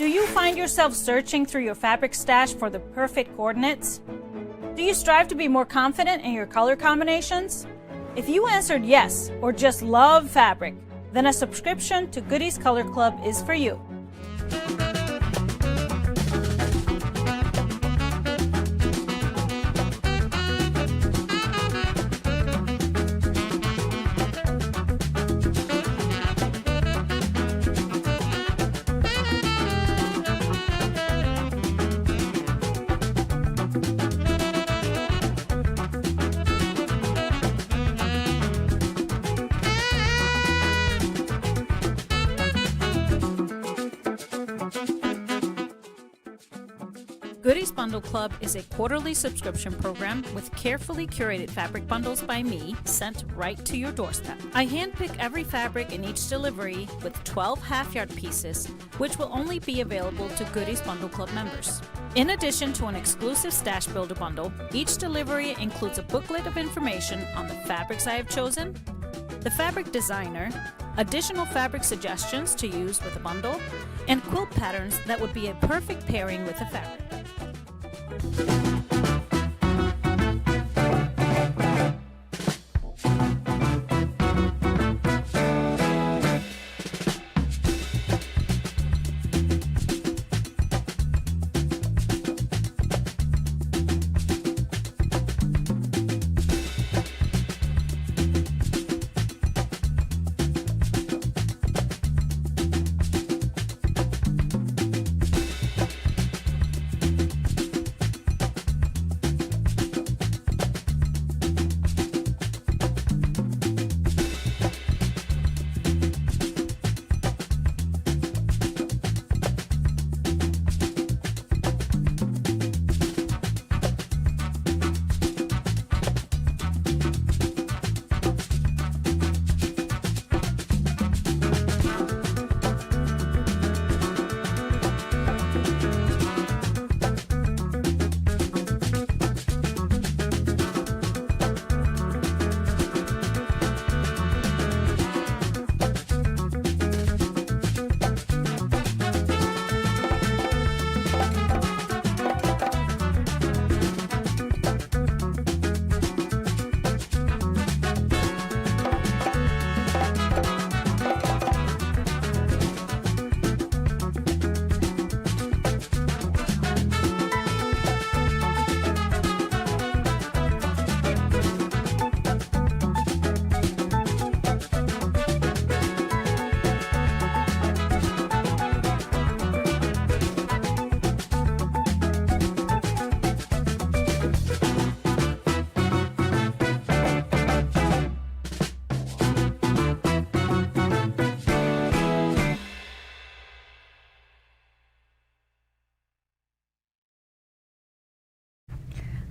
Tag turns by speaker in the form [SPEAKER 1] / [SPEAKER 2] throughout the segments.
[SPEAKER 1] Do you find yourself searching through your fabric stash for the perfect coordinates? Do you strive to be more confident in your color combinations? If you answered yes or just love fabric, then a subscription to GEasy Color Club is for you. GEasy Bundle Club is a quarterly subscription program with carefully curated fabric bundles by me sent right to your doorstep. I handpick every fabric in each delivery with 12 half-yard pieces, which will only be available to GEasy Bundle Club members. In addition to an exclusive Stash Builder bundle, each delivery includes a booklet of information on the fabrics I have chosen, the fabric designer, additional fabric suggestions to use with a bundle, and quilt patterns that would be a perfect pairing with the fabric.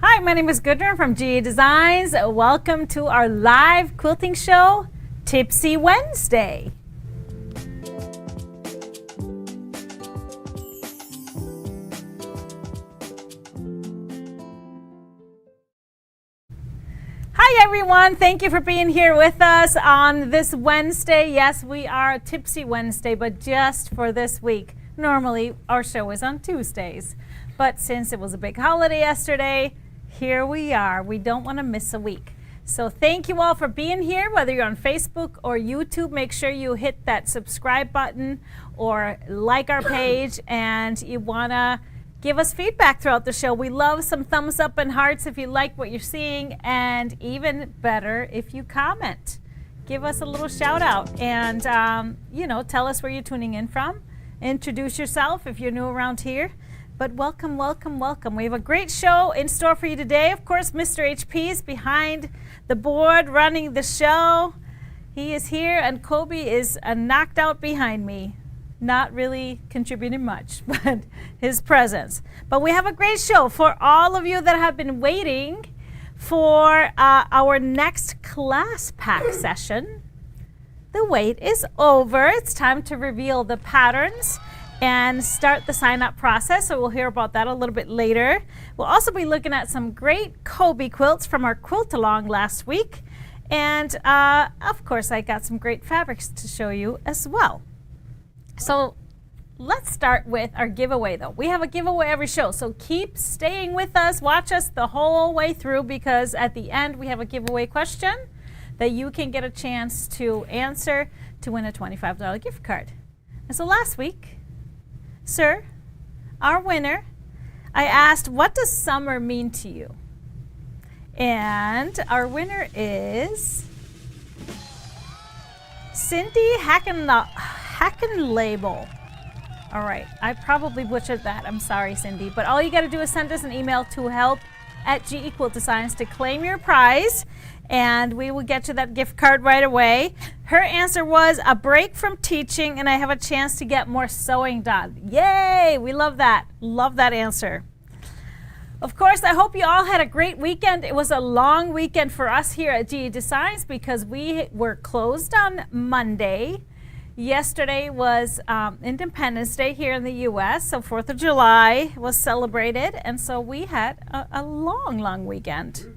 [SPEAKER 1] Hi, my name is Goodner from GE Designs. Welcome to our live quilting show, Tipsy Wednesday. Hi everyone, thank you for being here with us on this Wednesday. Yes, we are Tipsy Wednesday, but just for this week. Normally our show is on Tuesdays, but since it was a big holiday yesterday, here we are. We don't want to miss a week. So thank you all for being here, whether you're on Facebook or YouTube. Make sure you hit that subscribe button or like our page, and you want to give us feedback throughout the show. We love some thumbs up and hearts if you like what you're seeing, and even better if you comment. Give us a little shout out and tell us where you're tuning in from. Introduce yourself if you're new around here. But welcome, welcome, welcome. We have a great show in store for you today. Of course, Mr. HP is behind the board running the show. He is here, and Koby is knocked out behind me. Not really contributing much, but his presence. But we have a great show for all of you that have been waiting for our next class pack session. The wait is over. It's time to reveal the patterns and start the sign-up process, so we'll hear about that a little bit later. We'll also be looking at some great Koby quilts from our quilt along last week, and of course I got some great fabrics to show you as well. So let's start with our giveaway though. We have a giveaway every show, so keep staying with us. Watch us the whole way through, because at the end we have a giveaway question that you can get a chance to answer to win a $25 gift card. And so last week, sir, our winner, I asked, what does summer mean to you? And our winner is Cindy Hackenlabel. All right, I probably butchered that. I'm sorry, Cindy. But all you got to do is send us an email to help@GEquiltDesigns to claim your prize, and we will get you that gift card right away. Her answer was a break from teaching, and I have a chance to get more sewing done. Yay! We love that. Love that answer. Of course, I hope you all had a great weekend. It was a long weekend for us here at GE Designs because we were closed on Monday. Yesterday was Independence Day here in the U.S., so 4th of July was celebrated, and so we had a long weekend.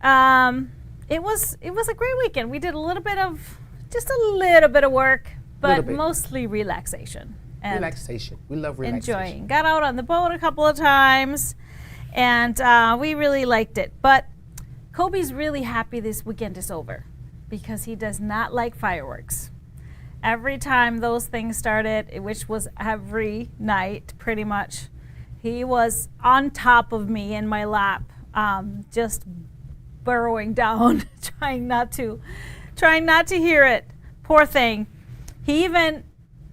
[SPEAKER 1] It was a great weekend. We did just a little bit of work, but mostly relaxation. And
[SPEAKER 2] relaxation. We love relaxation.
[SPEAKER 1] Enjoying. Got out on the boat a couple of times, and we really liked it. But Koby's really happy this weekend is over because he does not like fireworks. Every time those things started, which was every night pretty much, he was on top of me in my lap, just burrowing down, trying not to hear it. Poor thing. He even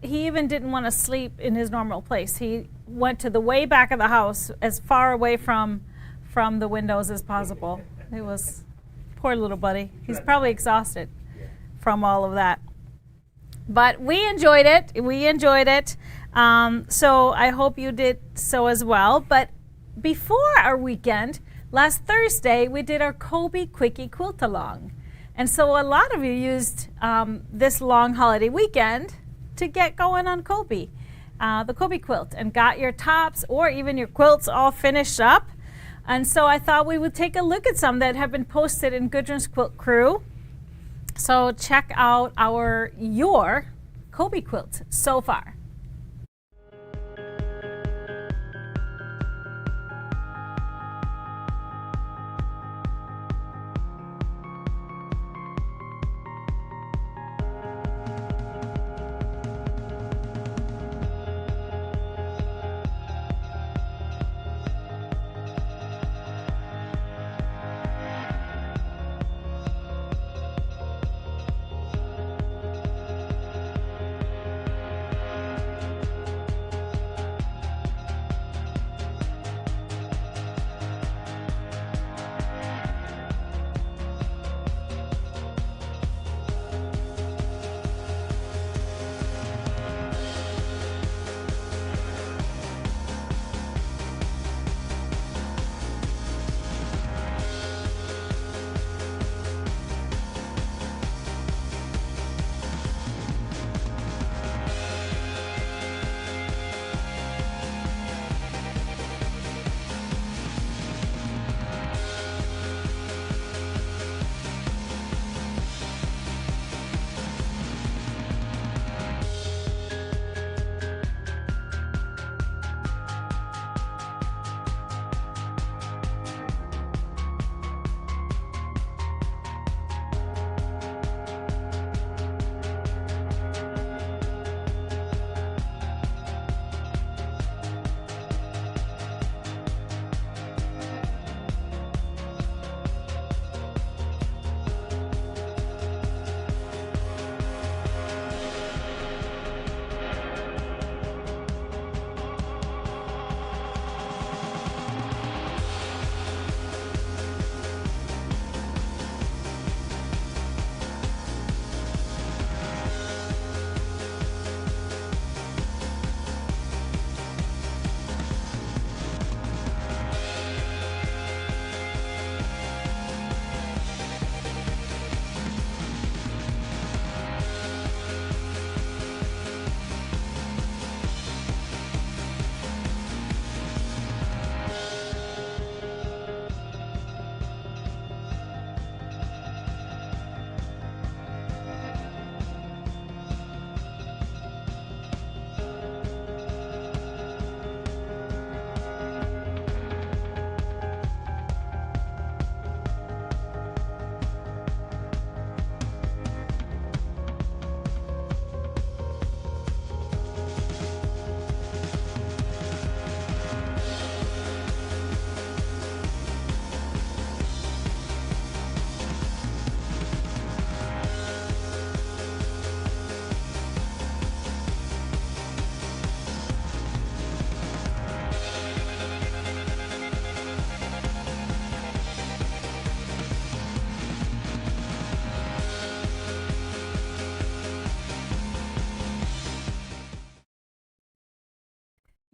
[SPEAKER 1] didn't want to sleep in his normal place. He went to the way back of the house, as far away from the windows as possible. It was poor little buddy. He's probably exhausted from all of that. But we enjoyed it. So I hope you did so as well. But before our weekend, last Thursday, we did our Koby Quickie Quilt Along. And so a lot of you used this long holiday weekend to get going on Koby, the Koby quilt, and got your tops or even your quilts all finished up. And so I thought we would take a look at some that have been posted in Gudrun's Quilt Crew. So check out your Koby quilt so far.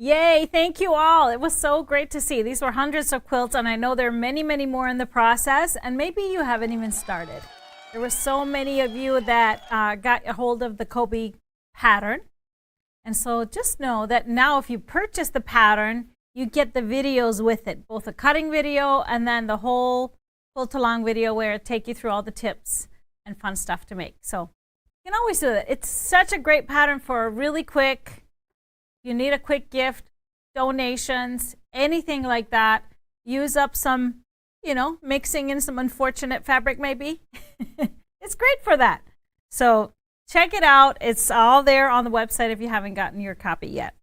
[SPEAKER 1] Yay, thank you all. It was so great to see. These were hundreds of quilts, and I know there are many, many more in the process, and maybe you haven't even started. There were so many of you that got a hold of the Koby pattern. And so just know that now if you purchase the pattern, you get the videos with it, both a cutting video and then the whole quilt along video where it take you through all the tips and fun stuff to make. So you can always do that. It's such a great pattern for a really quick, you need a quick gift, donations, anything like that. Use up some, you know, mixing in some unfortunate fabric maybe. It's great for that. So check it out. It's all there on the website if you haven't gotten your copy yet.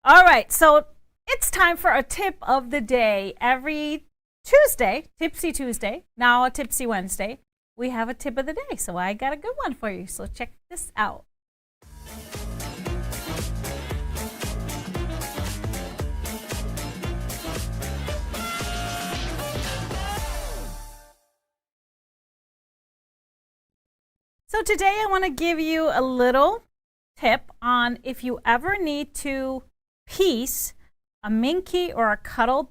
[SPEAKER 1] All right, so it's time for a tip of the day. Every Tuesday, Tipsy Tuesday, now a Tipsy Wednesday, we have a tip of the day. So I got a good one for you. So check this out. So today I want to give you a little tip on if you ever need to piece a Minky or a Cuddle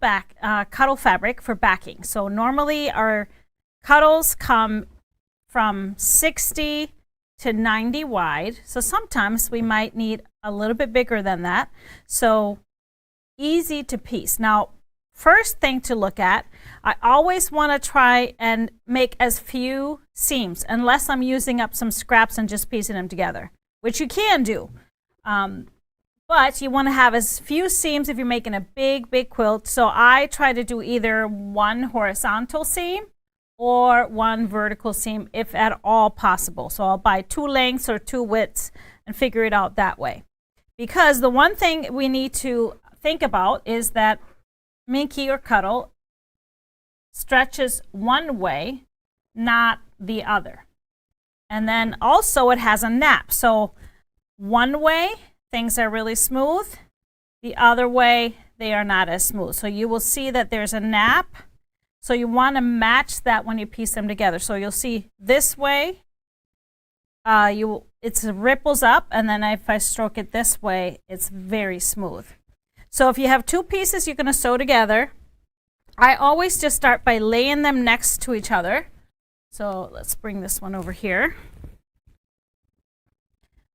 [SPEAKER 1] fabric for backing. So normally our Cuddles come from 60 to 90 wide. So sometimes we might need a little bit bigger than that. So easy to piece. Now, first thing to look at, I always want to try and make as few seams unless I'm using up some scraps and just piecing them together, which you can do. But you want to have as few seams if you're making a big, big quilt. So I try to do either one horizontal seam or one vertical seam if at all possible. So I'll buy 2 lengths or 2 widths and figure it out that way. Because the one thing we need to think about is that Minky or Cuddle stretches one way, not the other. And then also it has a nap. So one way, things are really smooth. The other way, they are not as smooth. So you will see that there's a nap. So you want to match that when you piece them together. So you'll see this way, it ripples up, and then if I stroke it this way, it's very smooth. So if you have 2 pieces you're going to sew together, I always just start by laying them next to each other. So let's bring this one over here.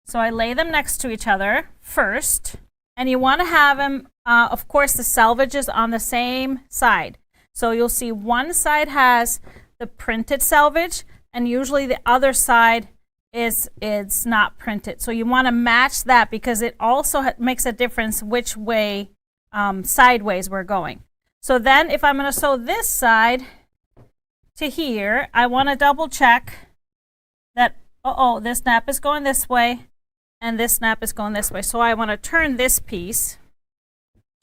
[SPEAKER 1] So I lay them next to each other first, and you want to have them, of course, the selvage is on the same side. So you'll see one side has the printed selvage, and usually the other side is not printed. So you want to match that because it also makes a difference which way sideways we're going. So then if I'm going to sew this side to here, I want to double check that, this snap is going this way and this snap is going this way. So I want to turn this piece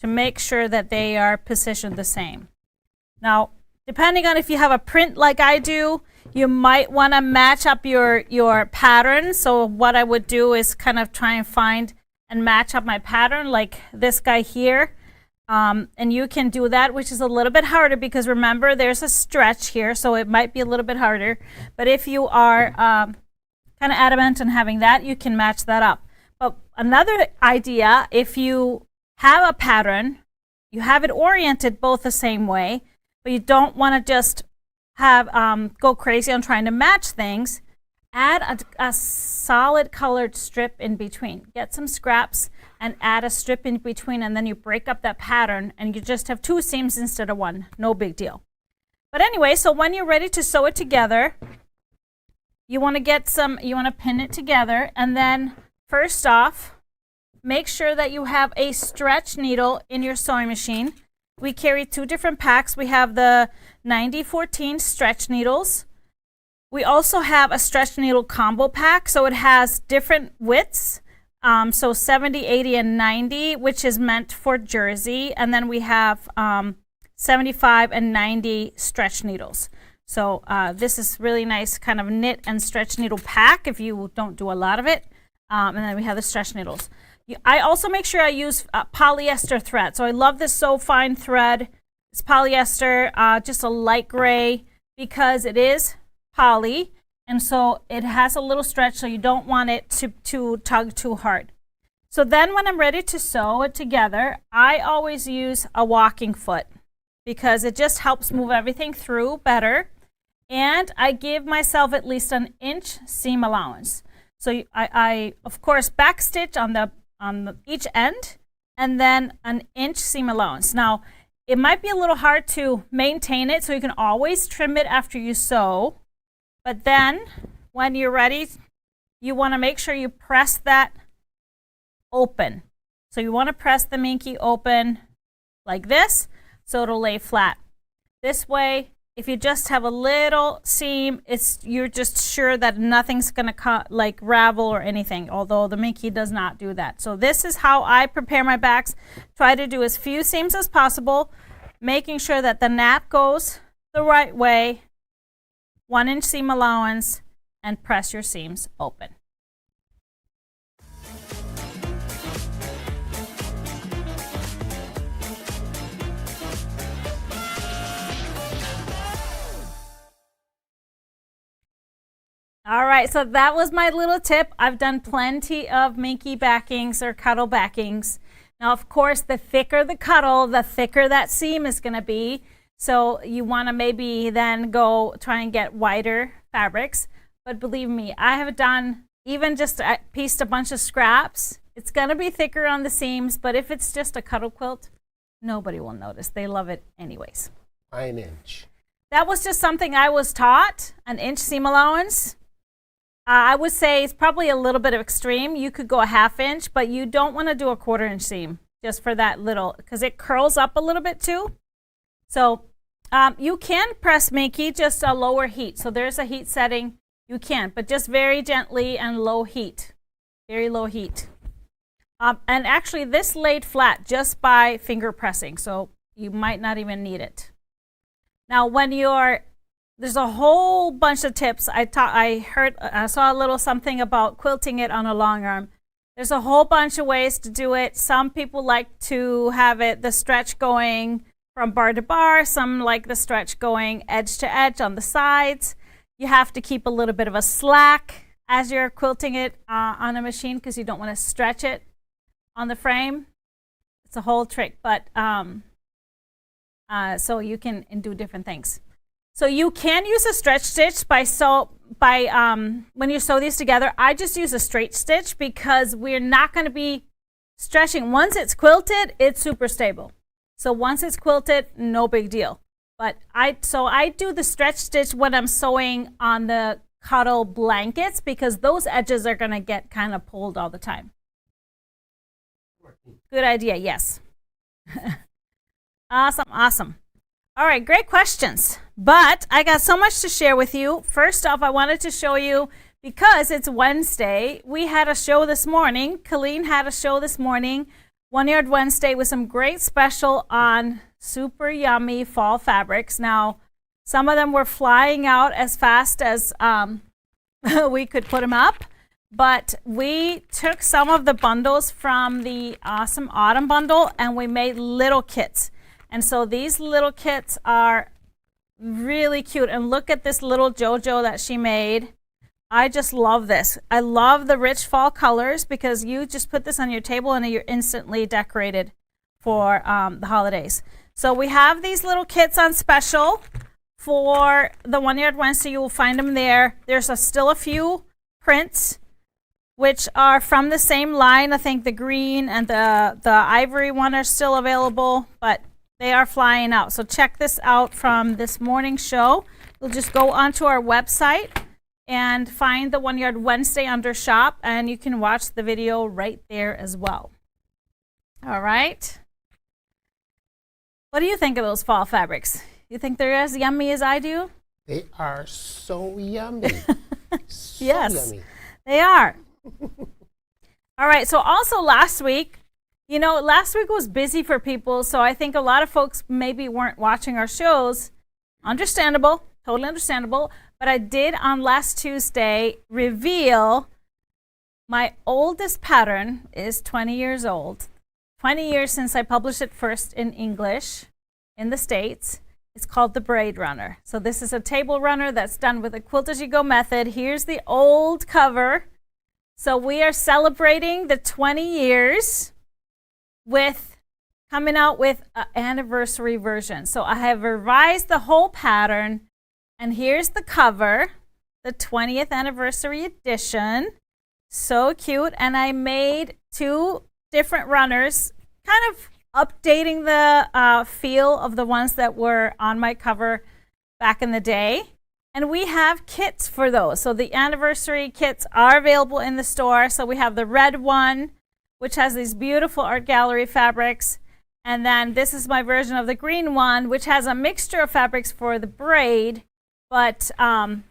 [SPEAKER 1] to make sure that they are positioned the same. Now, depending on if you have a print like I do, you might want to match up your pattern. So what I would do is kind of try and find and match up my pattern like this guy here. And you can do that, which is a little bit harder because remember there's a stretch here, so it might be a little bit harder. But if you are kind of adamant on having that, you can match that up. But another idea, if you have a pattern, you have it oriented both the same way, but you don't want to just have go crazy on trying to match things, add a solid colored strip in between. Get some scraps and add a strip in between, and then you break up that pattern and you just have 2 seams instead of 1. No big deal. But anyway, so when you're ready to sew it together, you want to pin it together, and then first off, make sure that you have a stretch needle in your sewing machine. We carry 2 different packs. We have the 90-14 stretch needles. We also have a stretch needle combo pack, so it has different widths. So 70, 80, and 90, which is meant for jersey. And then we have 75 and 90 stretch needles. So this is really nice kind of knit and stretch needle pack if you don't do a lot of it. And then we have the stretch needles. I also make sure I use polyester thread. So I love this So Fine thread. It's polyester, just a light gray, because it is poly, and so it has a little stretch, so you don't want it to tug too hard. So then when I'm ready to sew it together, I always use a walking foot because it just helps move everything through better. And I give myself at least an inch seam allowance. So I of course backstitch on each end and then an inch seam allowance. Now it might be a little hard to maintain it, so you can always trim it after you sew. But then when you're ready, you want to make sure you press that open. So you want to press the Minky open like this so it'll lay flat. This way, if you just have a little seam, you're just sure that nothing's going to like ravel or anything, although the Minky does not do that. So this is how I prepare my backs. Try to do as few seams as possible, making sure that the nap goes the right way, 1 inch seam allowance, and press your seams open. All right, so that was my little tip. I've done plenty of Minky backings or Cuddle backings. Now, of course, the thicker the Cuddle, the thicker that seam is going to be. So you want to maybe then go try and get wider fabrics. But believe me, I have done even just pieced a bunch of scraps. It's going to be thicker on the seams, but if it's just a Cuddle quilt, nobody will notice. They love it anyways.
[SPEAKER 2] 1 inch.
[SPEAKER 1] That was just something I was taught, an inch seam allowance. I would say it's probably a little bit of extreme. You could go a 1/2 inch, but you don't want to do a 1/4 inch seam just for that little, because it curls up a little bit too. So you can press Minky just a lower heat. So there's a heat setting. You can, but just very gently and low heat, very low heat. And actually this laid flat just by finger pressing, so you might not even need it. Now when there's a whole bunch of tips. I saw a little something about quilting it on a long arm. There's a whole bunch of ways to do it. Some people like to have the stretch going from bar to bar. Some like the stretch going edge to edge on the sides. You have to keep a little bit of a slack as you're quilting it on a machine because you don't want to stretch it on the frame. It's a whole trick, but so you can do different things. So you can use a stretch stitch when you sew these together. I just use a straight stitch because we're not going to be stretching. Once it's quilted, it's super stable. So once it's quilted, no big deal. But I do the stretch stitch when I'm sewing on the Cuddle blankets because those edges are going to get kind of pulled all the time. Good idea, yes. Awesome. All right, great questions. But I got so much to share with you. First off, I wanted to show you, because it's Wednesday, we had a show this morning. Colleen had a show this morning, One Yard Wednesday, with some great special on super yummy fall fabrics. Now, some of them were flying out as fast as we could put them up. But we took some of the bundles from the awesome autumn bundle and we made little kits. And so these little kits are really cute. And look at this little JoJo that she made. I just love this. I love the rich fall colors because you just put this on your table and you're instantly decorated for the holidays. So we have these little kits on special for the One Yard Wednesday. You will find them there. There's still a few prints which are from the same line. I think the green and the ivory one are still available, but they are flying out. So check this out from this morning's show. You'll just go onto our website and find the One Yard Wednesday under shop, and you can watch the video right there as well. All right. What do you think of those fall fabrics? You think they're as yummy as I do?
[SPEAKER 2] They are so yummy. So
[SPEAKER 1] yes,
[SPEAKER 2] yummy.
[SPEAKER 1] They are. All right, so also last week was busy for people, so I think a lot of folks maybe weren't watching our shows. Understandable, totally understandable. But I did on last Tuesday reveal my oldest pattern is 20 years old. 20 years since I published it first in English in the States. It's called the Braid Runner. So this is a table runner that's done with a quilt as you go method. Here's the old cover. So we are celebrating the 20 years with coming out with an anniversary version. So I have revised the whole pattern, and here's the cover, the 20th anniversary edition. So cute. And I made 2 different runners, kind of updating the feel of the ones that were on my cover back in the day. And we have kits for those. So the anniversary kits are available in the store. So we have the red one, which has these beautiful art gallery fabrics. And then this is my version of the green one, which has a mixture of fabrics for the braid, but a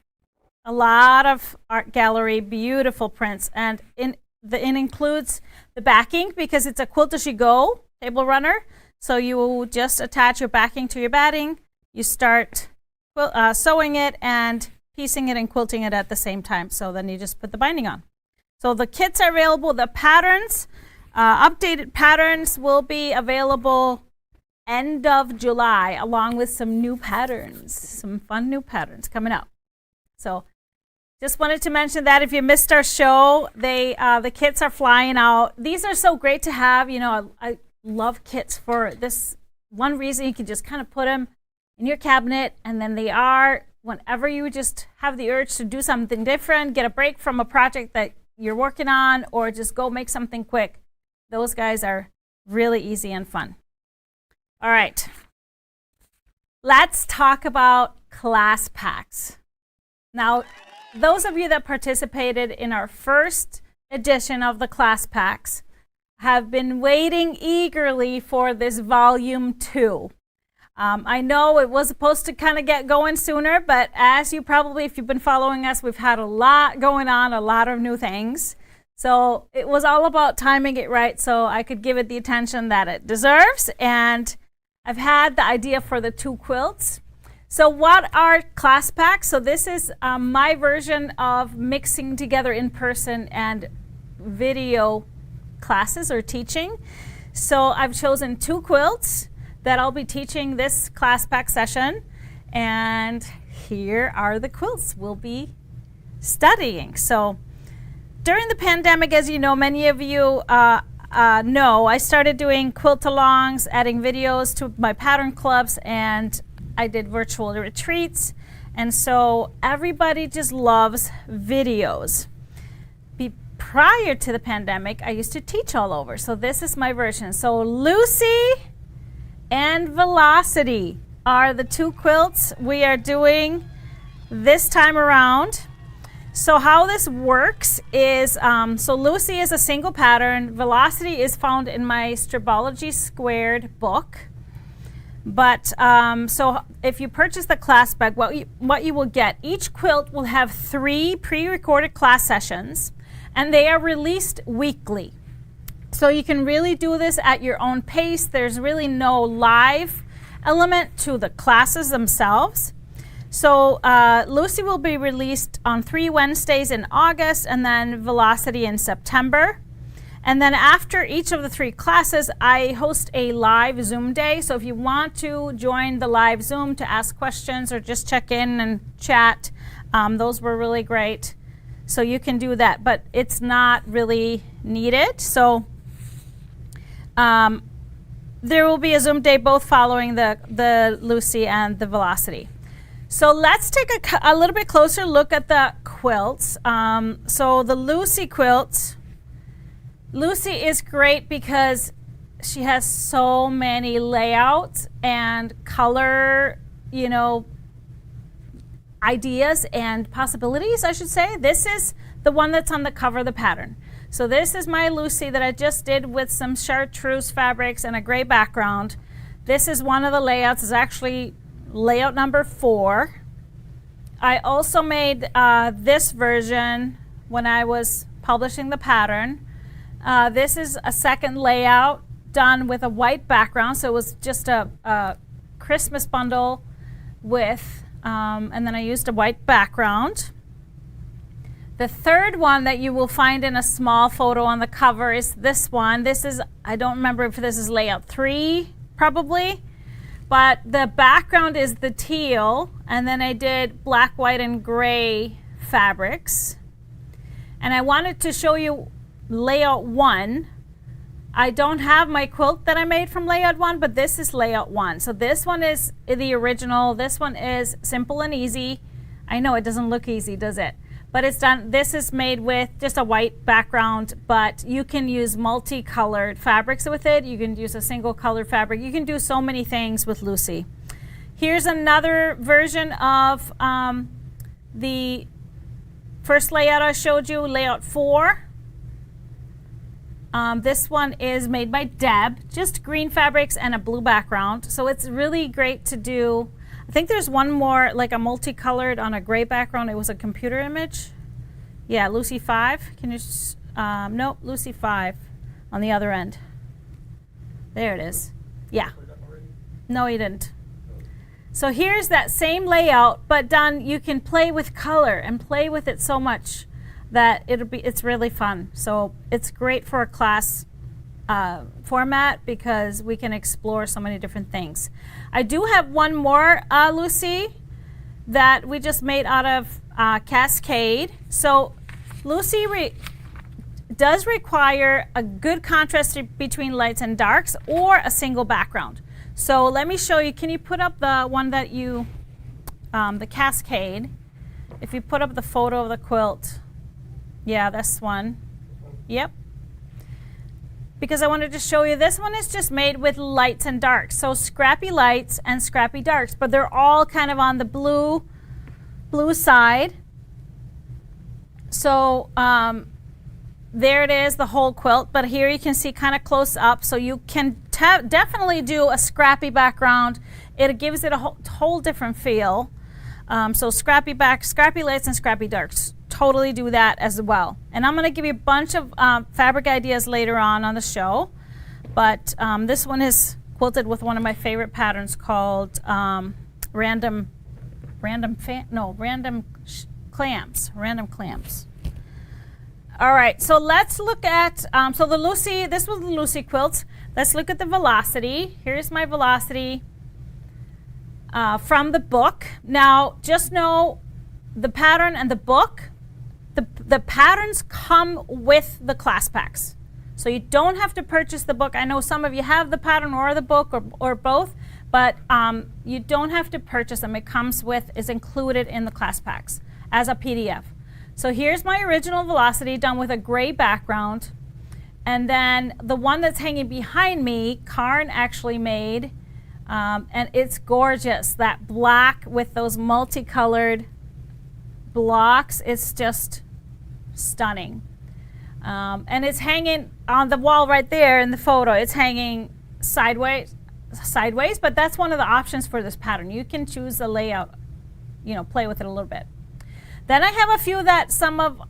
[SPEAKER 1] lot of art gallery, beautiful prints. And it includes the backing because it's a quilt as you go table runner. So you will just attach your backing to your batting. You start sewing it and piecing it and quilting it at the same time. So then you just put the binding on. So the kits are available. The patterns, updated patterns will be available end of July, along with some new patterns, some fun new patterns coming out. So just wanted to mention that if you missed our show, the kits are flying out. These are so great to have. You know, I love kits for this one reason. You can just kind of put them in your cabinet, and then they are, whenever you just have the urge to do something different, get a break from a project that you're working on, or just go make something quick. Those guys are really easy and fun. All right, let's talk about class packs. Now, those of you that participated in our first edition of the class packs have been waiting eagerly for this volume 2. I know it was supposed to kind of get going sooner, but as you probably, if you've been following us, we've had a lot going on, a lot of new things. So it was all about timing it right so I could give it the attention that it deserves. And I've had the idea for the 2 quilts. So what are class packs? So this is my version of mixing together in-person and video classes or teaching. So I've chosen 2 quilts that I'll be teaching this class pack session. And here are the quilts we'll be studying. So during the pandemic, as you know, many of you know, I started doing quilt-alongs, adding videos to my pattern clubs, and I did virtual retreats. And so everybody just loves videos. Prior to the pandemic, I used to teach all over. So this is my version. So Lucy and Velocity are the 2 quilts we are doing this time around. So how this works is, so Lucy is a single pattern. Velocity is found in my Stribology Squared book. But so if you purchase the class pack, what you will get, each quilt will have 3 pre-recorded class sessions, and they are released weekly. So you can really do this at your own pace. There's really no live element to the classes themselves. So Lucy will be released on 3 Wednesdays in August, and then Velocity in September. And then after each of the 3 classes, I host a live Zoom day. So if you want to join the live Zoom to ask questions or just check in and chat, those were really great. So you can do that, but it's not really needed. So there will be a Zoom day both following the Lucy and the Velocity. So let's take a little bit closer look at the quilts. So the Lucy quilt, Lucy is great because she has so many layouts and color, ideas and possibilities, I should say. This is the one that's on the cover of the pattern. So this is my Lucy that I just did with some chartreuse fabrics and a gray background. This is one of the layouts. It's actually layout number 4. I also made this version when I was publishing the pattern. This is a second layout done with a white background. So it was just a Christmas bundle with, and then I used a white background. The third one that you will find in a small photo on the cover is this one. This is, I don't remember if this is layout 3, probably, but the background is the teal, and then I did black, white, and gray fabrics. And I wanted to show you layout 1. I don't have my quilt that I made from layout 1, but this is layout 1. So this one is the original. This one is simple and easy. I know it doesn't look easy, does it? But it's done. This is made with just a white background, but you can use multicolored fabrics with it. You can use a single color fabric. You can do so many things with Lucy. Here's another version of the first layout I showed you, layout 4. This one is made by Deb, just green fabrics and a blue background. So it's really great to do. I think there's one more, like a multicolored on a gray background. It was a computer image. Yeah, Lucy 5. Can you, nope, Lucy 5 on the other end. There it is. Yeah. No, you didn't. So here's that same layout, but done, you can play with color and play with it so much that it's really fun. So it's great for a class format because we can explore so many different things. I do have one more Lucy that we just made out of Cascade. So Lucy does require a good contrast between lights and darks or a single background. So let me show you. Can you put up the one that you, the Cascade? If you put up the photo of the quilt. Yeah, this one. Yep. Because I wanted to show you, this one is just made with lights and darks. So scrappy lights and scrappy darks, but they're all kind of on the blue side. So there it is, the whole quilt. But here you can see kind of close up. So you can definitely do a scrappy background. It gives it a whole different feel. So scrappy lights and scrappy darks. Totally do that as well. And I'm going to give you a bunch of fabric ideas later on the show. But this one is quilted with one of my favorite patterns called random clamps. All right, so let's look at, so the Lucy, this was the Lucy quilt. Let's look at the velocity. Here's my velocity from the book. Now, just know the pattern and the book, the patterns come with the class packs. So you don't have to purchase the book. I know some of you have the pattern or the book or both, but you don't have to purchase them. It comes with, is included in the class packs as a PDF. So here's my original velocity done with a gray background. And then the one that's hanging behind me, Karn actually made, and it's gorgeous. That black with those multicolored blocks, it's just stunning. And it's hanging on the wall right there in the photo. It's hanging sideways, but that's one of the options for this pattern. You can choose the layout, play with it a little bit. Then I have a few that some of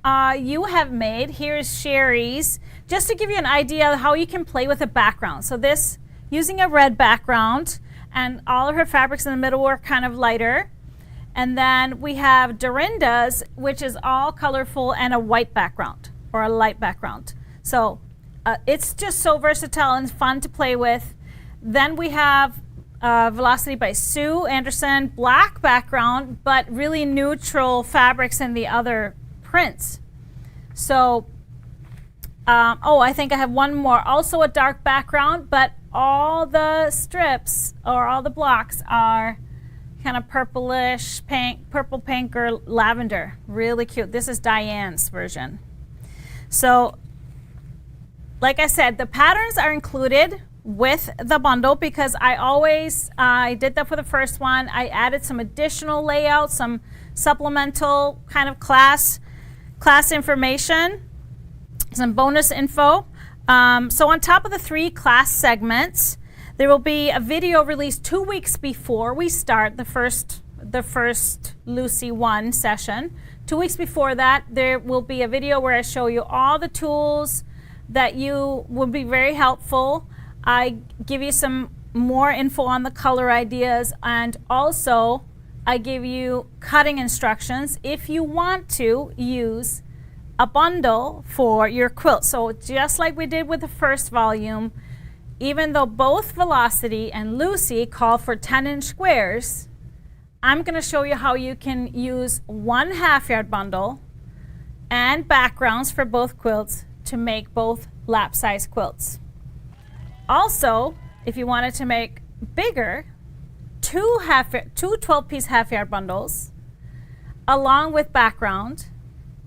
[SPEAKER 1] you have made. Here's Sherry's, just to give you an idea of how you can play with a background. So this, using a red background, and all of her fabrics in the middle were kind of lighter. And then we have Dorinda's, which is all colorful and a white background, or a light background. So it's just so versatile and fun to play with. Then we have Velocity by Sue Anderson, black background, but really neutral fabrics in the other prints. So, I think I have one more, also a dark background, but all the strips or all the blocks are kind of purplish, purple, pink, or lavender. Really cute. This is Diane's version. So, like I said, the patterns are included with the bundle because I did that for the first one. I added some additional layouts, some supplemental kind of class information, some bonus info. So on top of the 3 class segments, there will be a video released 2 weeks before we start the first Lucy 1 session. 2 weeks before that, there will be a video where I show you all the tools that would be very helpful. I give you some more info on the color ideas, and also I give you cutting instructions if you want to use a bundle for your quilt. So just like we did with the first volume, even though both Velocity and Lucy call for 10-inch squares, I'm going to show you how you can use one half-yard bundle and backgrounds for both quilts to make both lap size quilts. Also, if you wanted to make bigger, two 12-piece half-yard bundles along with background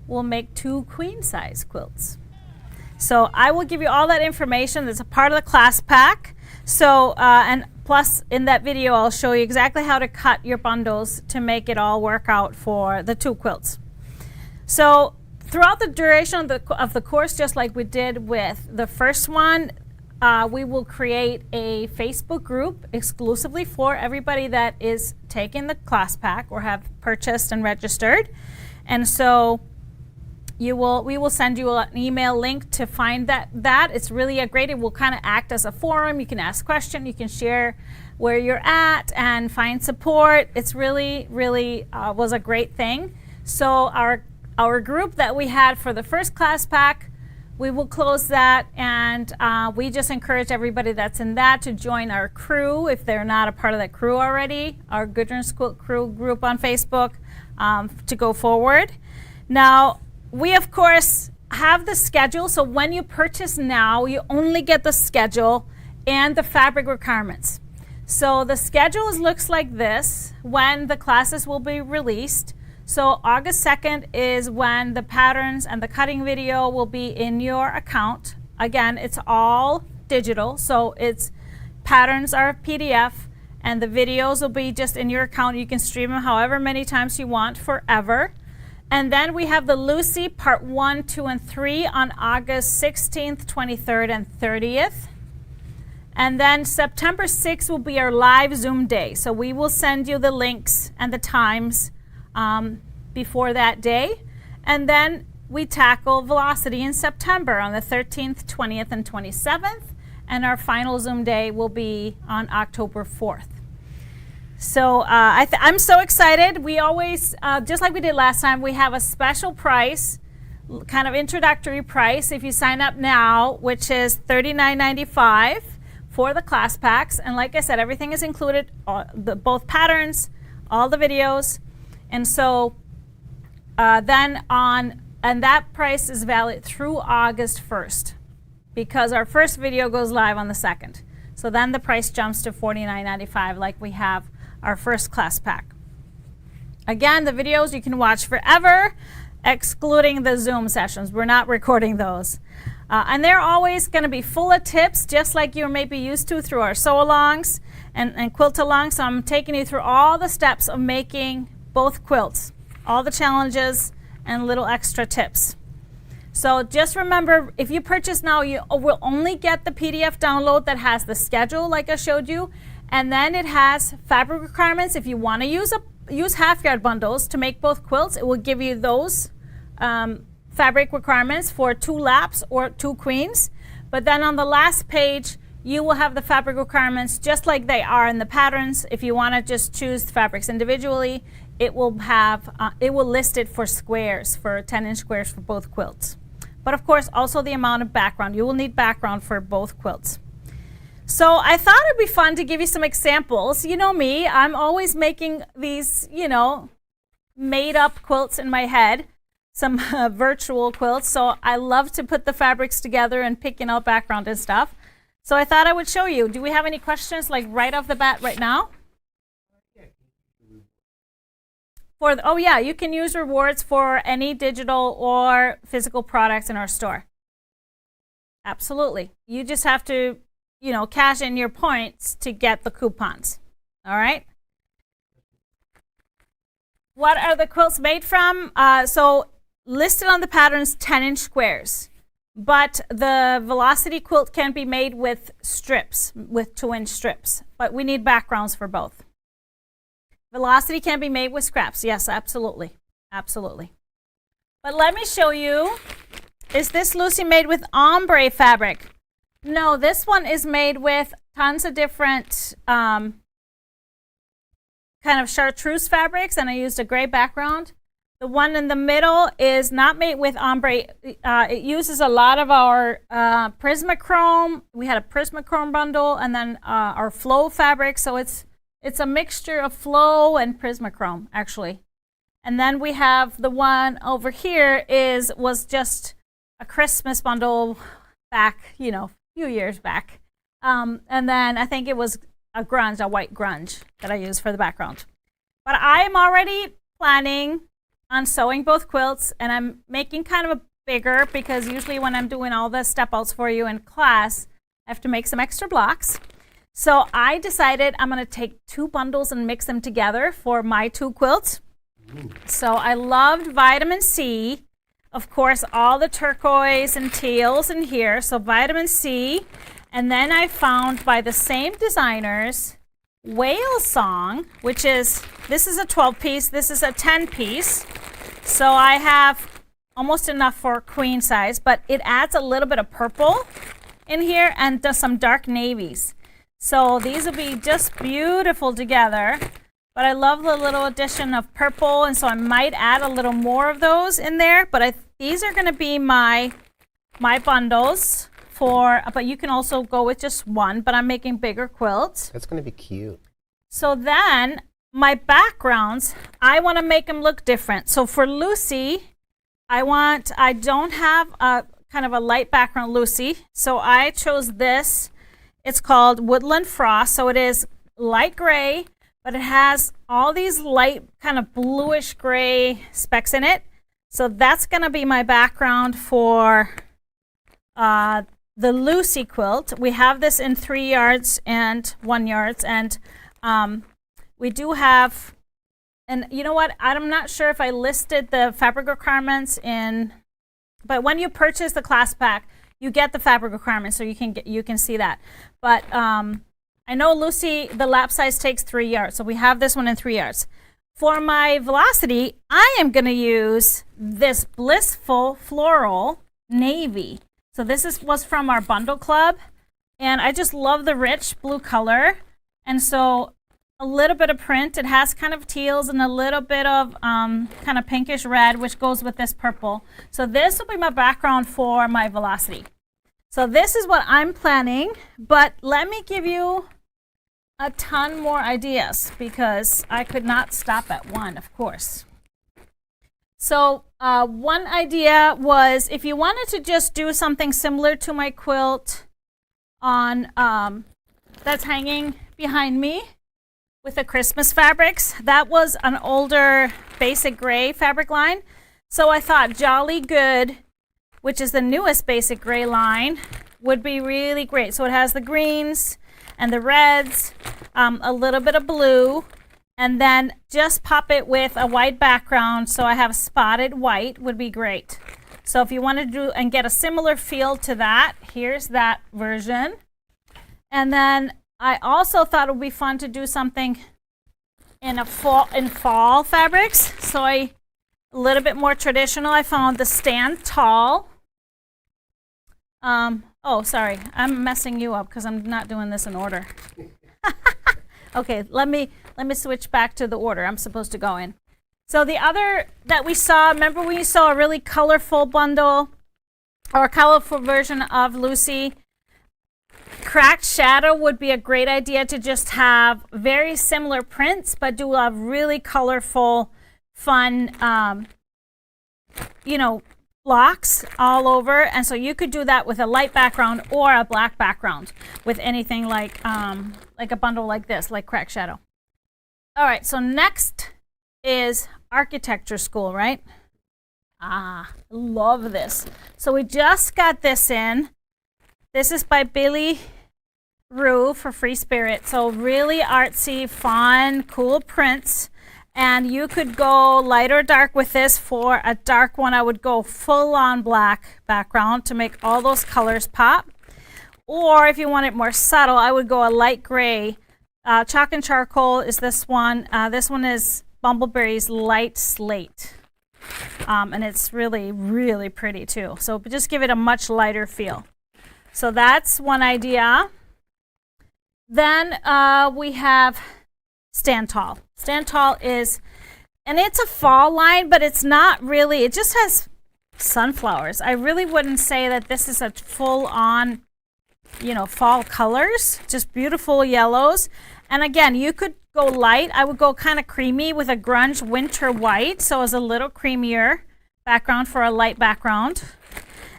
[SPEAKER 1] will make 2 queen size quilts. So I will give you all that information that's a part of the class pack. So and plus in that video I'll show you exactly how to cut your bundles to make it all work out for the 2 quilts. So throughout the duration of the course, just like we did with the first one, we will create a Facebook group exclusively for everybody that is taking the class pack or have purchased and registered. And so we will send you an email link to find that. It's really it will kind of act as a forum. You can ask questions, you can share where you're at and find support. It's really was a great thing. So our group that we had for the first class pack, we will close that, and we just encourage everybody that's in that to join our crew if they're not a part of that crew already, our Goodrun's Quilt Crew group on Facebook, to go forward. Now, we of course have the schedule, so when you purchase now, you only get the schedule and the fabric requirements. So the schedule looks like this when the classes will be released. So August 2nd is when the patterns and the cutting video will be in your account. Again, it's all digital, so it's patterns are PDF and the videos will be just in your account. You can stream them however many times you want forever. And then we have the Lucy part 1, 2, and 3 on August 16th, 23rd, and 30th. And then September 6th will be our live Zoom day. So we will send you the links and the times before that day. And then we tackle Velocity in September on the 13th, 20th, and 27th. And our final Zoom day will be on October 4th. So I'm so excited. We always, just like we did last time, we have a special price, kind of introductory price if you sign up now, which is $39.95 for the class packs. And like I said, everything is included, both patterns, all the videos. And so and that price is valid through August 1st because our first video goes live on the 2nd. So then the price jumps to $49.95 like we have our first class pack. Again, the videos you can watch forever, excluding the Zoom sessions. We're not recording those. And they're always going to be full of tips, just like you may be used to through our sew-alongs and quilt-alongs. So I'm taking you through all the steps of making both quilts, all the challenges and little extra tips. So just remember, if you purchase now, you will only get the PDF download that has the schedule like I showed you, and then it has fabric requirements. If you want to use half-yard bundles to make both quilts, it will give you those fabric requirements for 2 laps or 2 queens. But then on the last page, you will have the fabric requirements just like they are in the patterns. If you want to just choose the fabrics individually, it will have it will list it for squares, for 10-inch squares for both quilts. But of course, also the amount of background. You will need background for both quilts. So I thought it'd be fun to give you some examples. You know me, I'm always making these, made up quilts in my head, some virtual quilts. So I love to put the fabrics together and picking out background and stuff. So I thought I would show you. Do we have any questions like right off the bat right now? Oh yeah, you can use rewards for any digital or physical products in our store. Absolutely. You just have to, cash in your points to get the coupons. All right. What are the quilts made from? So listed on the patterns, 10-inch squares. But the Velocity quilt can be made with strips, with 2-inch strips. But we need backgrounds for both. Velocity can be made with scraps. Yes, absolutely. Absolutely. But let me show you. Is this Lucy made with ombre fabric? No, this one is made with tons of different kind of chartreuse fabrics, and I used a gray background. The one in the middle is not made with ombre. It uses a lot of our Prismachrome. We had a Prismachrome bundle, and then our flow fabric. So it's a mixture of flow and Prismachrome, actually. And then we have the one over here was just a Christmas bundle back, a few years back. And then I think it was a white grunge that I used for the background. But I'm already planning on sewing both quilts, and I'm making kind of a bigger because usually when I'm doing all the step outs for you in class, I have to make some extra blocks. So I decided I'm going to take 2 bundles and mix them together for my 2 quilts. So I loved vitamin C. Of course, all the turquoise and teals in here. So vitamin C. And then I found by the same designers, Whale Song, this is a 12-piece, this is a 10-piece. So I have almost enough for queen size, but it adds a little bit of purple in here and does some dark navies. So these will be just beautiful together. But I love the little addition of purple, and so I might add a little more of those in there. But these are going to be my bundles but you can also go with just one, but I'm making bigger quilts.
[SPEAKER 2] That's going to be cute.
[SPEAKER 1] So then my backgrounds, I want to make them look different. So for Lucy, I don't have a kind of a light background Lucy, so I chose this. It's called Woodland Frost, so it is light gray, but it has all these light kind of bluish gray specks in it. So that's going to be my background for the Lucy quilt. We have this in 3 yards and 1 yards, and we do have, and you know what, I'm not sure if I listed the fabric requirements but when you purchase the class pack, you get the fabric requirements, so you can see that. But I know Lucy, the lap size takes 3 yards, so we have this one in 3 yards. For my velocity, I am going to use this Blissful Floral Navy. So this was from our bundle club, and I just love the rich blue color. And so a little bit of print. It has kind of teals and a little bit of kind of pinkish red, which goes with this purple. So this will be my background for my velocity. So this is what I'm planning, but let me give you a ton more ideas because I could not stop at one, of course. So one idea was if you wanted to just do something similar to my quilt on that's hanging behind me with the Christmas fabrics. That was an older basic gray fabric line. So I thought Jolly Good, which is the newest basic gray line, would be really great. So it has the greens and the reds, a little bit of blue, and then just pop it with a white background. So I have spotted white would be great. So if you want to do and get a similar feel to that, here's that version. And then I also thought it would be fun to do something in fall fabrics. So a little bit more traditional. I found the Stand Tall. Oh, sorry, I'm messing you up because I'm not doing this in order. Okay, let me switch back to the order I'm supposed to go in. So the other that we saw, remember we saw a really colorful bundle or a colorful version of Lucy. Cracked Shadow would be a great idea to just have very similar prints, but do a really colorful, fun, blocks all over. And so you could do that with a light background or a black background with anything like a bundle like this, like Cracked Shadow. All right, so next is Architecture School, right? Love this. So we just got this in. This is by Billy Rue for Free Spirit. So really artsy, fun, cool prints. And you could go light or dark with this. For a dark one, I would go full on black background to make all those colors pop. Or if you want it more subtle, I would go a light gray. Chalk and Charcoal is this one. This one is Bumbleberry's Light Slate. And it's really, really pretty too. So just give it a much lighter feel. So that's one idea. Then we have Stand Tall. Stand Tall is, and it's a fall line, but it's not really, it just has sunflowers. I really wouldn't say that this is a full on, fall colors, just beautiful yellows. And again, you could go light, I would go kind of creamy with a grunge winter white. So it's a little creamier background for a light background.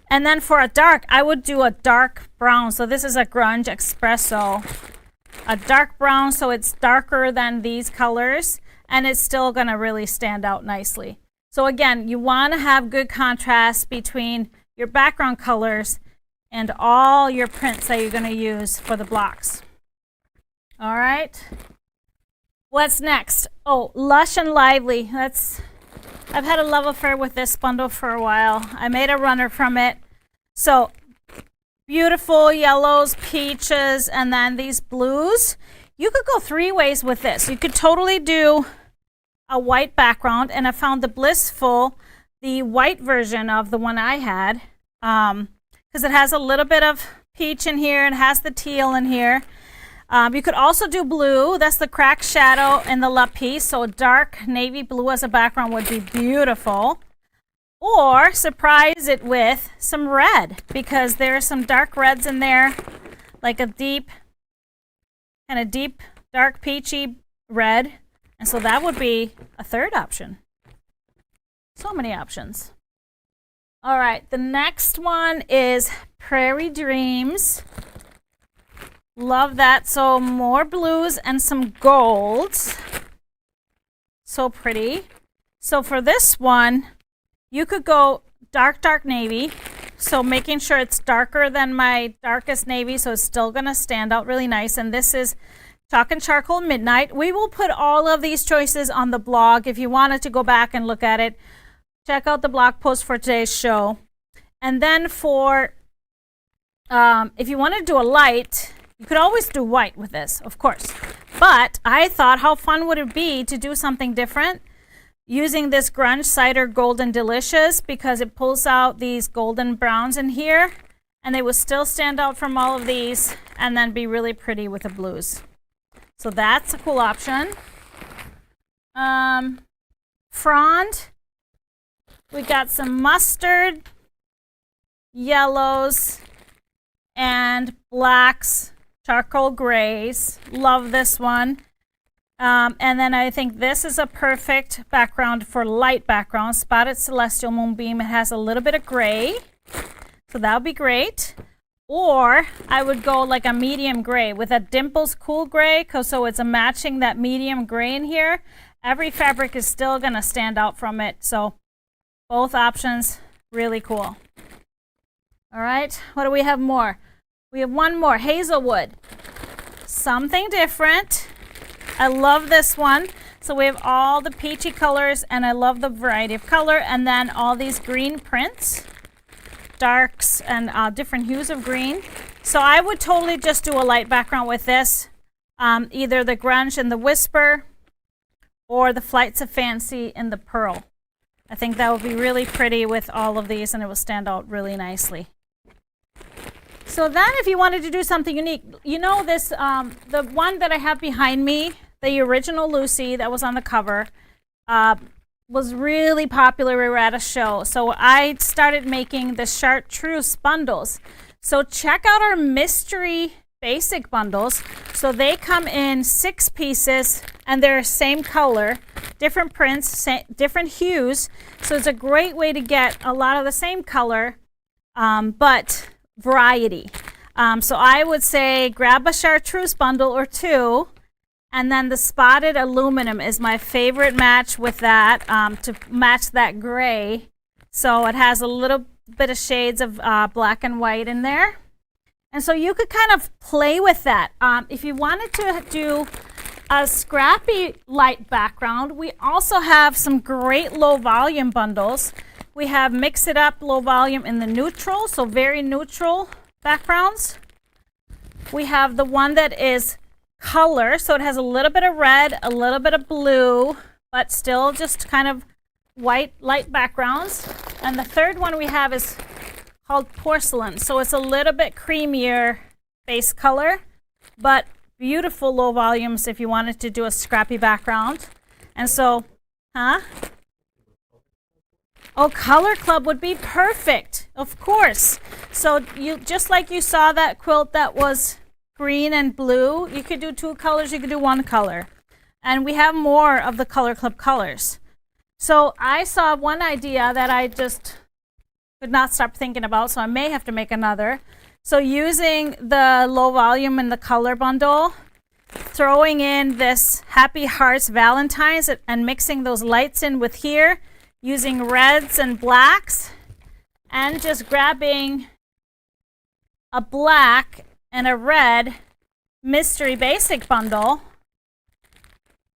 [SPEAKER 1] And then for a dark, I would do a dark brown. So this is a grunge espresso. A dark brown, so it's darker than these colors, and it's still going to really stand out nicely. So again, you want to have good contrast between your background colors and all your prints that you're going to use for the blocks. All right. What's next? Oh, Lush and Lively. I've had a love affair with this bundle for a while. I made a runner from it. So beautiful yellows, peaches, and then these blues. You could go 3 ways with this. You could totally do a white background, and I found the Blissful, the white version of the one I had, because it has a little bit of peach in here and has the teal in here. You could also do blue. That's the Cracked Shadow and the La Piece. So dark navy blue as a background would be beautiful. Or surprise it with some red, because there are some dark reds in there, like a deep, dark peachy red. And so that would be a third option. So many options. All right, the next one is Prairie Dreams. Love that. So more blues and some golds. So pretty. So for this one, you could go dark navy. So making sure it's darker than my darkest navy, so it's still going to stand out really nice. And this is Chalk and Charcoal Midnight. We will put all of these choices on the blog. If you wanted to go back and look at it, check out the blog post for today's show. And then for, if you want to do a light, you could always do white with this, of course. But I thought, how fun would it be to do something different using this Grunge Cider Golden Delicious, because it pulls out these golden browns in here, and they will still stand out from all of these and then be really pretty with the blues. So that's a cool option. Frond, we got some mustard, yellows, and blacks, charcoal grays. Love this one. And then I think this is a perfect background for light background. Spotted Celestial Moonbeam. It has a little bit of gray, so that would be great. Or I would go like a medium gray with a Dimples Cool Gray, so it's a matching that medium gray in here. Every fabric is still going to stand out from it. So both options, really cool. All right, what do we have more? We have one more, Hazelwood. Something different. I love this one. So we have all the peachy colors, and I love the variety of color, and then all these green prints, darks and different hues of green. So I would totally just do a light background with this, either the Grunge and the Whisper or the Flights of Fancy in the Pearl. I think that would be really pretty with all of these, and it will stand out really nicely. So then if you wanted to do something unique, you know this, the one that I have behind me, the original Lucy that was on the cover, was really popular. We were at a show. So I started making the Chartreuse bundles. So check out our mystery basic bundles. So they come in 6 pieces, and they're same color, different prints, different hues. So it's a great way to get a lot of the same color, but variety. So I would say grab a Chartreuse bundle or 2, and then the Spotted Aluminum is my favorite match with that, to match that gray. So it has a little bit of shades of black and white in there. And so you could kind of play with that. If you wanted to do a scrappy light background, we also have some great low volume bundles. We have Mix It Up low volume in the neutral, so very neutral backgrounds. We have the one that is color, so it has a little bit of red, a little bit of blue, but still just kind of white light backgrounds. And the third one we have is called Porcelain, so it's a little bit creamier base color, but beautiful low volumes if you wanted to do a scrappy background. And so, oh, Color Club would be perfect, of course. So you just like you saw that quilt that was green and blue, you could do 2 colors, you could do 1 color. And we have more of the Color Club colors. So I saw one idea that I just could not stop thinking about, so I may have to make another. So using the low volume and the color bundle, throwing in this Happy Hearts Valentine's and mixing those lights in with here, using reds and blacks, and just grabbing a black and a red mystery basic bundle.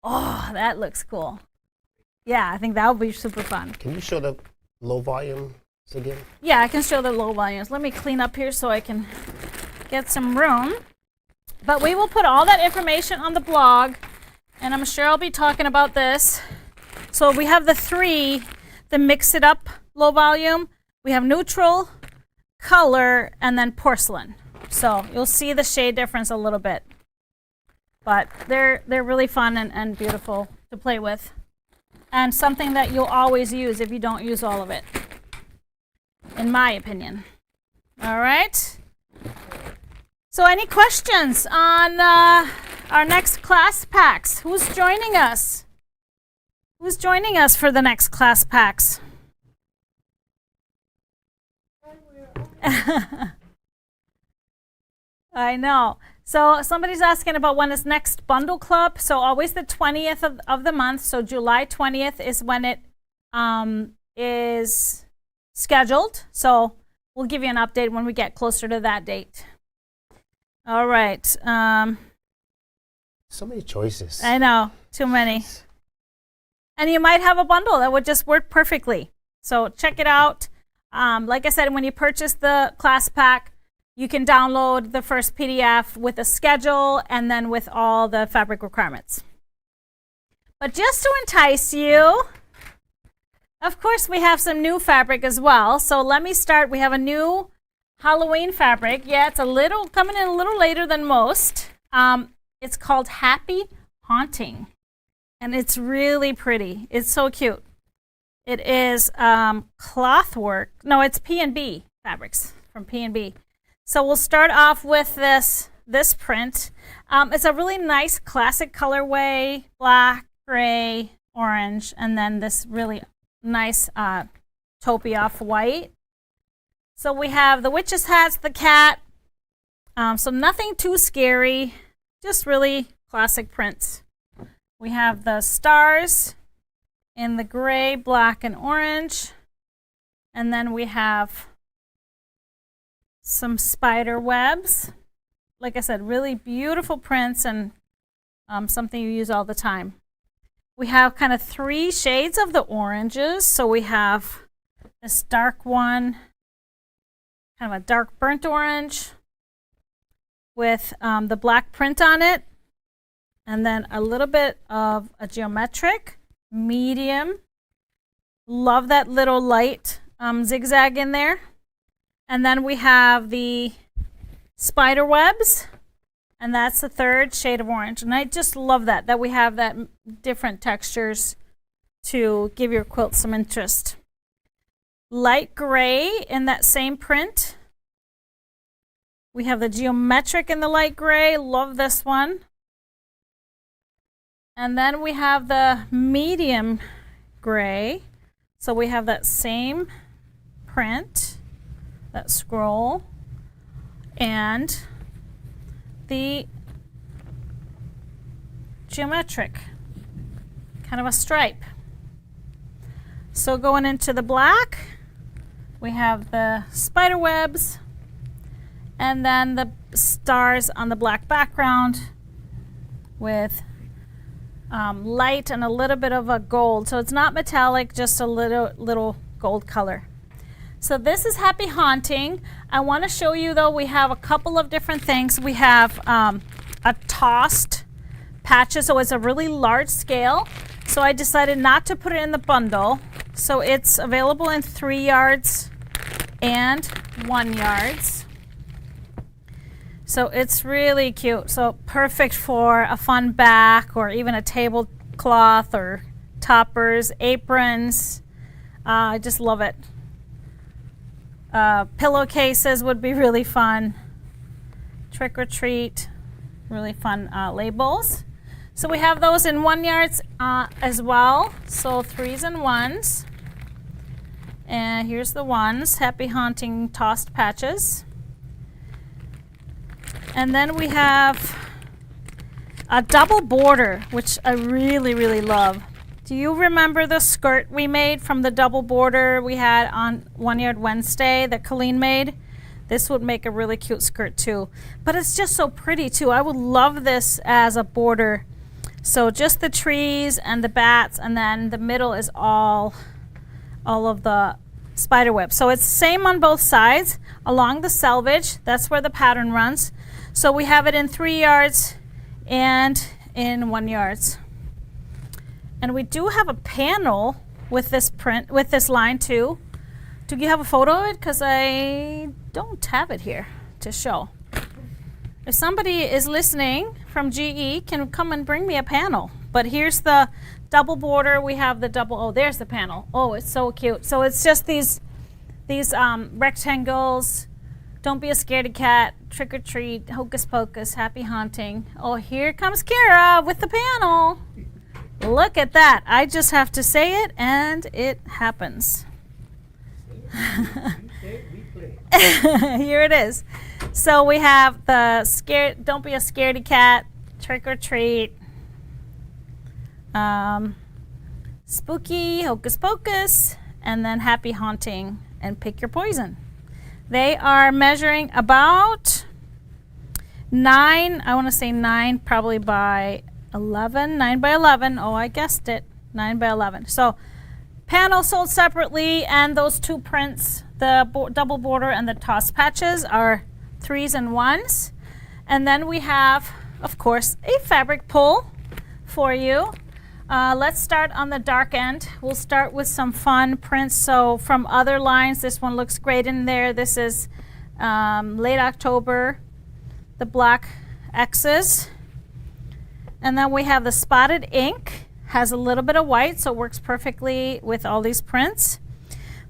[SPEAKER 1] Oh, that looks cool. Yeah, I think that would be super fun.
[SPEAKER 2] Can you show the low volume again?
[SPEAKER 1] Yeah, I can show the low volumes. Let me clean up here so I can get some room. But we will put all that information on the blog, and I'm sure I'll be talking about this. So we have the three, the Mix It Up low volume. We have neutral, color, and then porcelain. So you'll see the shade difference a little bit. But they're really fun and beautiful to play with. And something that you'll always use if you don't use all of it, in my opinion. All right. So any questions on our next class packs? Who's joining us? Who's joining us for the next class packs? I know. So somebody's asking about when is next bundle club. So always the 20th of the month. So July 20th is when it is scheduled. So we'll give you an update when we get closer to that date. All right.
[SPEAKER 2] So many choices.
[SPEAKER 1] I know, too many. And you might have a bundle that would just work perfectly. So check it out. Like I said, when you purchase the class pack, you can download the first PDF with a schedule and then with all the fabric requirements. But just to entice you, of course, we have some new fabric as well. So let me start. We have a new Halloween fabric. Yeah, it's coming in a little later than most. It's called Happy Haunting, and it's really pretty. It's so cute. It is cloth work. No, it's P&B fabrics from P&B. So we'll start off with this print. It's a really nice classic colorway, black, gray, orange, and then this really nice taupey off-white. So we have the witch's hats, the cat. So nothing too scary, just really classic prints. We have the stars in the gray, black, and orange. And then we have some spider webs. Like I said, really beautiful prints and something you use all the time. We have kind of three shades of the oranges. So we have this dark one, kind of a dark burnt orange with the black print on it. And then a little bit of a geometric, medium. Love that little light zigzag in there. And then we have the spider webs, and that's the third shade of orange. And I just love that we have that different textures to give your quilt some interest. Light gray in that same print. We have the geometric in the light gray. Love this one. And then we have the medium gray. So we have that same print, that scroll, and the geometric, kind of a stripe. So going into the black, we have the spider webs and then the stars on the black background with light and a little bit of a gold. So it's not metallic, just a little gold color. So this is Happy Haunting. I want to show you though, we have a couple of different things. We have a tossed patches, so it's a really large scale. So I decided not to put it in the bundle. So it's available in 3 yards and 1 yards. So it's really cute. So perfect for a fun back or even a tablecloth or toppers, aprons. I just love it. Pillowcases would be really fun. Trick or treat, really fun labels. So we have those in 1 yards as well. So 3s and 1s. And here's the 1s, Happy Haunting Tossed Patches. And then we have a double border, which I really, really love. Do you remember the skirt we made from the double border we had on 1 Yard Wednesday that Colleen made? This would make a really cute skirt too. But it's just so pretty too. I would love this as a border. So just the trees and the bats, and then the middle is all of the spider web. So it's same on both sides along the selvage. That's where the pattern runs. So we have it in 3 yards and in 1 yards. And we do have a panel with this print, with this line too. Do you have a photo of it? Because I don't have it here to show. If somebody is listening from GE, can come and bring me a panel. But here's the double border. We have the double, oh, there's the panel. Oh, it's so cute. So it's just these rectangles. Don't be a scaredy cat, trick or treat, hocus pocus, happy haunting. Oh, here comes Kara with the panel. Look at that. I just have to say it and it happens. Here it is. So we have the don't be a scaredy cat, trick or treat, spooky, hocus pocus, and then happy haunting and pick your poison. They are measuring about 9, I want to say 9 probably by 11, 9 by 11. Oh, I guessed it, 9 by 11. So panel sold separately, and those two prints, the double border and the toss patches, are 3s and 1s. And then we have, of course, a fabric pull for you. Let's start on the dark end. We'll start with some fun prints. So from other lines, this one looks great in there. This is late October, the black X's. And then we have the spotted ink, has a little bit of white, so it works perfectly with all these prints.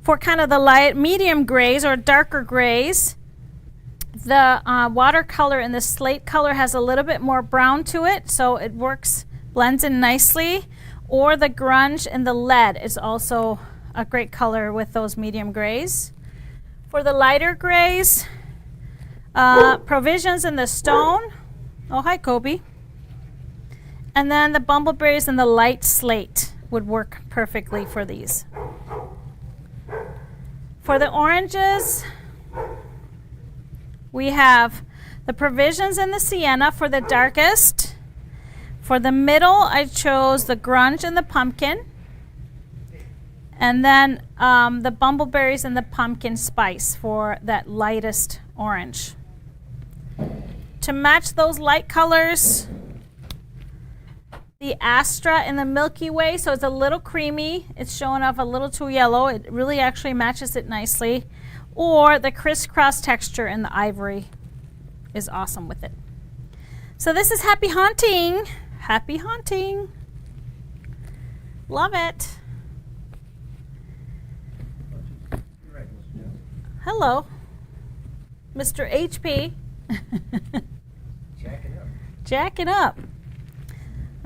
[SPEAKER 1] For kind of the light, medium grays or darker grays, the watercolor and the slate color has a little bit more brown to it, so it works, blends in nicely. Or the grunge and the lead is also a great color with those medium grays. For the lighter grays, provisions in the stone. Oh, hi, Koby. And then the bumbleberries and the light slate would work perfectly for these. For the oranges, we have the provisions in the sienna for the darkest. For the middle, I chose the grunge and the pumpkin. And then the bumbleberries and the pumpkin spice for that lightest orange. To match those light colors, the Astra in the Milky Way, so it's a little creamy. It's showing off a little too yellow. It really actually matches it nicely. Or the crisscross texture in the ivory is awesome with it. So this is Happy Haunting. Happy Haunting. Love it. Hello, Mr. HP.
[SPEAKER 2] Jacking up.
[SPEAKER 1] Jacking up.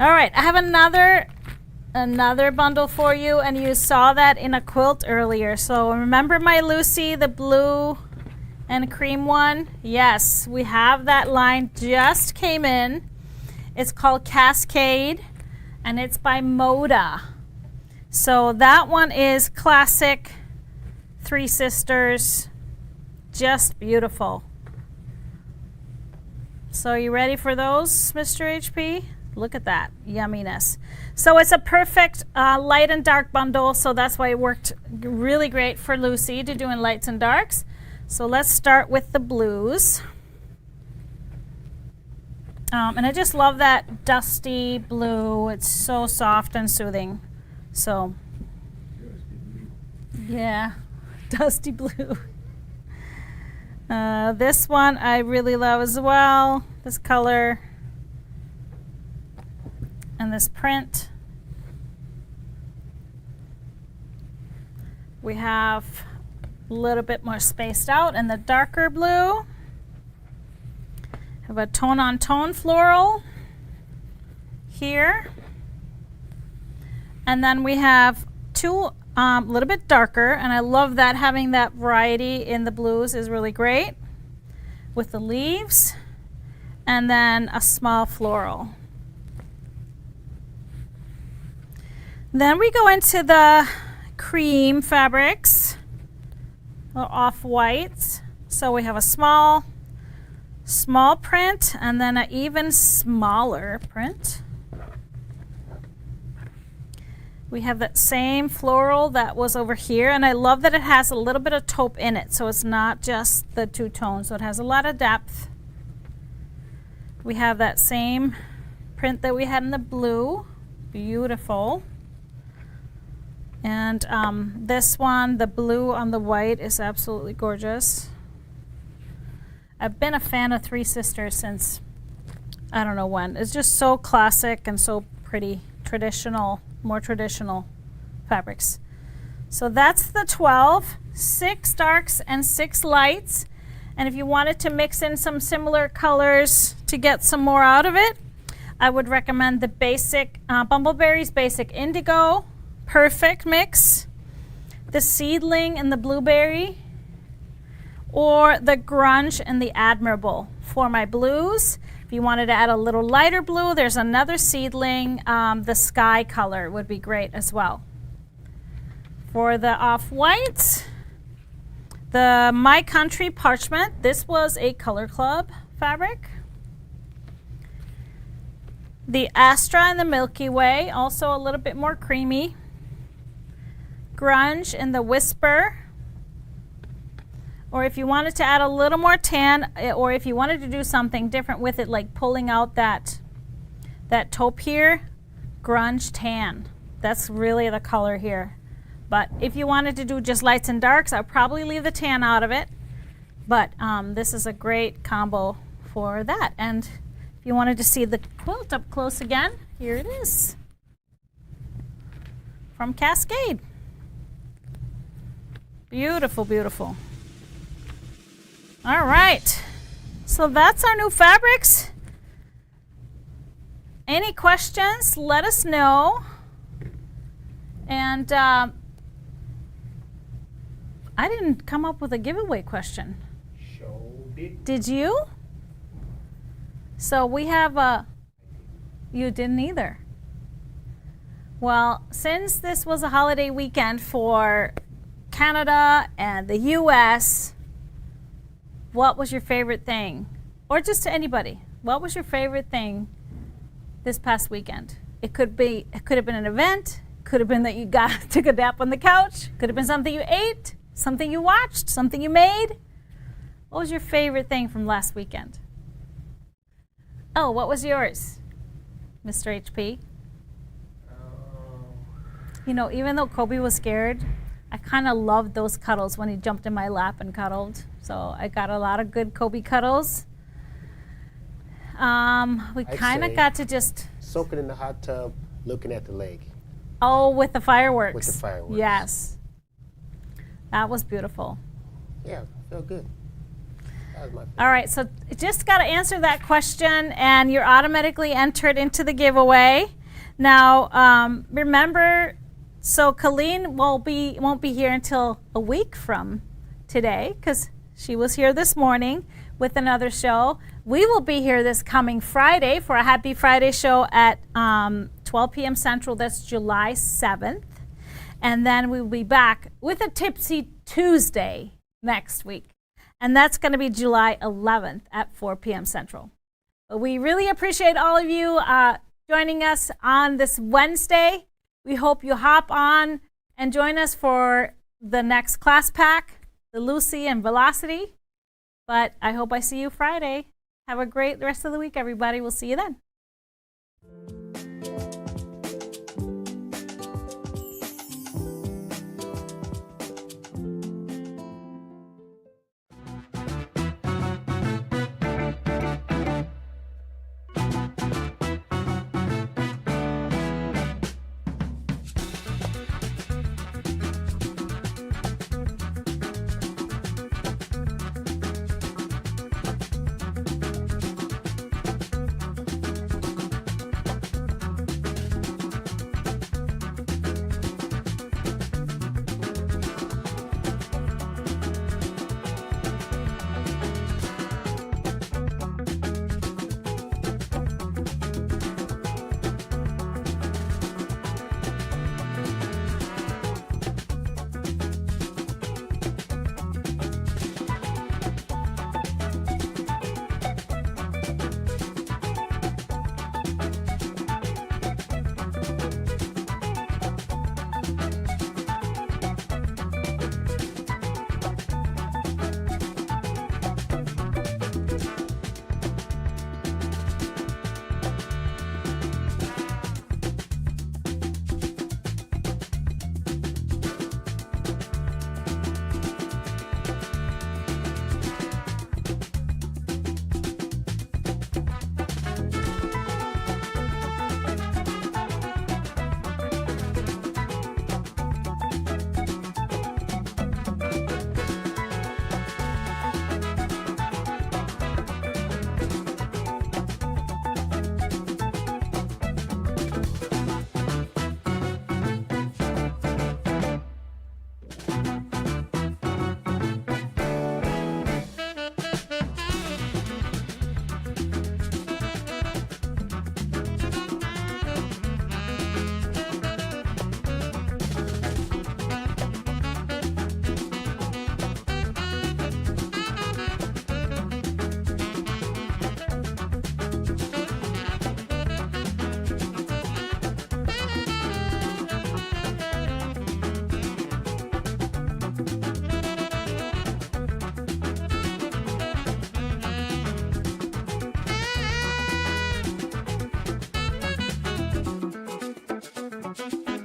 [SPEAKER 1] All right, I have another bundle for you, and you saw that in a quilt earlier. So remember my Lucy, the blue and cream one? Yes, we have that line, just came in. It's called Cascade, and it's by Moda. So that one is classic, Three Sisters, just beautiful. So you ready for those, Mr. HP? Look at that yumminess. So it's a perfect light and dark bundle, so that's why it worked really great for Lucy to do in lights and darks. So let's start with the blues. And I just love that dusty blue. It's so soft and soothing. So yeah, dusty blue. This one I really love as well, this color. And this print. We have a little bit more spaced out in the darker blue. Have a tone on tone floral here. And then we have two a little bit darker, and I love that having that variety in the blues is really great with the leaves, and then a small floral. Then we go into the cream fabrics, or off-whites. So we have a small print and then an even smaller print. We have that same floral that was over here, and I love that it has a little bit of taupe in it, so it's not just the two tones, so it has a lot of depth. We have that same print that we had in the blue, beautiful. And this one, the blue on the white, is absolutely gorgeous. I've been a fan of Three Sisters since I don't know when. It's just so classic and so pretty, traditional, more traditional fabrics. So that's the 12, 6 darks and 6 lights. And if you wanted to mix in some similar colors to get some more out of it, I would recommend the basic Bumbleberry's Basic Indigo, perfect mix, the Seedling and the Blueberry, or the Grunge and the Admirable for my blues. If you wanted to add a little lighter blue, there's another Seedling. The Sky color would be great as well. For the off-whites, the My Country Parchment. This was a Color Club fabric. The Astra and the Milky Way, also a little bit more creamy. Grunge and the Whisper. Or if you wanted to add a little more tan, or if you wanted to do something different with it, like pulling out that taupe here, Grunge Tan. That's really the color here. But if you wanted to do just lights and darks, I'd probably leave the tan out of it. But this is a great combo for that. And if you wanted to see the quilt up close again, here it is from Cascade. Beautiful, beautiful. All right, so that's our new fabrics. Any questions, let us know. And I didn't come up with a giveaway question. Did you? So we have a, you didn't either. Well, since this was a holiday weekend for Canada and the US, what was your favorite thing? Or just to anybody, what was your favorite thing this past weekend? It could have been an event, could have been that you took a nap on the couch, could have been something you ate, something you watched, something you made. What was your favorite thing from last weekend? Oh, what was yours, Mr. HP? You know, even though Koby was scared, I kind of loved those cuddles when he jumped in my lap and cuddled. So I got a lot of good Koby cuddles. We kind of got to just
[SPEAKER 2] soak it in the hot tub, looking at the lake.
[SPEAKER 1] Oh, with the fireworks.
[SPEAKER 2] With the fireworks.
[SPEAKER 1] Yes. That was beautiful.
[SPEAKER 2] Yeah, I felt good. That was my favorite.
[SPEAKER 1] All right, so just got to answer that question, and you're automatically entered into the giveaway. Now, remember, so Colleen won't be here until a week from today, because she was here this morning with another show. We will be here this coming Friday for a Happy Friday show at 12 p.m. Central. That's July 7th. And then we'll be back with a Tipsy Tuesday next week. And that's going to be July 11th at 4 p.m. Central. But we really appreciate all of you joining us on this Wednesday. We hope you hop on and join us for the next class pack, the Lucy and Velocity. But I hope I see you Friday. Have a great rest of the week, everybody. We'll see you then. Bye.